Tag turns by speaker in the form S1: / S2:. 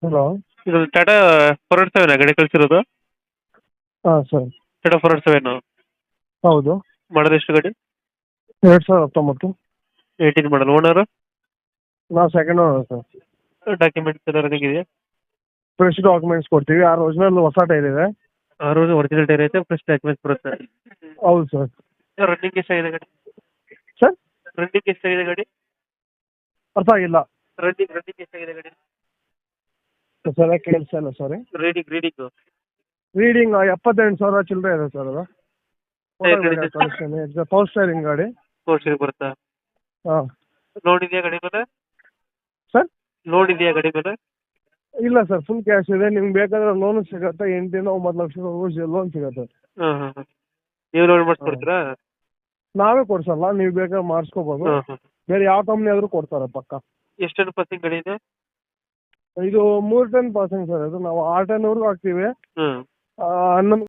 S1: Hello.
S2: ಇದು ಟಾಟಾ 407 ಗಾಡಿ ಕಳಿಸಿರೋದು.
S1: ಹಾಂ ಸರ್.
S2: ಟಾಟಾ 407
S1: ಹೌದು.
S2: ಮಾಡೋದು ಎಷ್ಟು ಗಾಡಿ?
S1: 2019.
S2: 18 ಮಾಡಲ್. ಓನರ್
S1: ನಾವು ಸೆಕೆಂಡ್ ಓನರ್ ಸರ್.
S2: ಡಾಕ್ಯುಮೆಂಟ್ಸ್ ಎಲ್ಲ ರನ್ನಿಂಗ್ ಇದೆಯಾ?
S1: ಫ್ರೆಶ್ ಡಾಕ್ಯುಮೆಂಟ್ಸ್ ಕೊಡ್ತೀವಿ. ಒರಿಜಿನಲ್ ಹೊಸ ಟೈರ್ ಇದೆ.
S2: ಒರಿಜಿನಲ್ ಟೈರ್ ಐತೆ, ಫ್ರೆಶ್ ಡಾಕ್ಯುಮೆಂಟ್ಸ್ ಬರುತ್ತೆ.
S1: ಹೌದು ಸರ್.
S2: ರನ್ನಿಂಗ್ ಎಷ್ಟಾಗಿದೆ ಗಾಡಿ?
S1: ಸರ್,
S2: ರನ್ನಿಂಗ್ ಎಷ್ಟಾಗಿದೆ ಗಾಡಿ?
S1: ಅರ್ಥ ಆಗಿಲ್ಲ.
S2: ರನ್ನಿಂಗ್ ಎಷ್ಟಾಗಿದೆ ಗಾಡಿ?
S1: ಸರಿಯಾಗಿ ಕೇಳಿಸ್ತಾ ಇಲ್ಲ, ಸಾರಿ.
S2: ರೀಡಿಂಗ್
S1: ರೀಡಿಂಗ್ 78,000 ಚಿಲ್ಲರೆ ಇದೆ ಸರ್ ಅದು. ಪವರ್ ಸ್ಟೇರಿಂಗ್ ಗಾಡಿ.
S2: ಕೋರ್ಸಿಗೆ ಬರುತ್ತಾ?
S1: ಹಾಂ.
S2: ಲೋನ್ ಇದೆಯಾ ಗಾಡಿ ಮೇಲೆ?
S1: ಸರ್,
S2: ಲೋನ್ ಇದೆಯಾ ಗಾಡಿ ಮೇಲೆ?
S1: ಇಲ್ಲ ಸರ್, ಫುಲ್ ಕ್ಯಾಶ್ ಇದೆ. ನಿಮ್ಗೆ ಬೇಕಾದ್ರೆ ಲೋನ್ ಸಿಗುತ್ತೆ. 8-9 ಲಕ್ಷ ಲೋನ್ ಸಿಗುತ್ತೆ.
S2: ಹಾಂ. ನೀವು ಲೋನ್ ಮಾಡಿಸ್ಕೊಡ್ತೀರಾ?
S1: ನಾವೇ ಕೊಡ್ಸಲ್ಲ, ನೀವು ಬೇಕಾದ್ರೆ ಮಾಡಿಸ್ಕೋಬೋದು.
S2: ಹಾಂ.
S1: ಬೇರೆ ಯಾವ ಕಂಪ್ನಿ ಆದರೂ ಕೊಡ್ತಾರೆ ಪಕ್ಕ.
S2: ಎಷ್ಟು ಟನ್ ಪಾಸಿಂಗ್ ಗಾಡಿ ಇದೆ?
S1: ಇದು 3 ಟನ್ ಪಾಸಿಂಗ್ ಸರ್. ಇದು ನಾವು 6 ಟನ್ವರೆಗೂ ಹಾಕ್ತೀವಿ.
S2: ಹ್ಞೂ.
S1: 11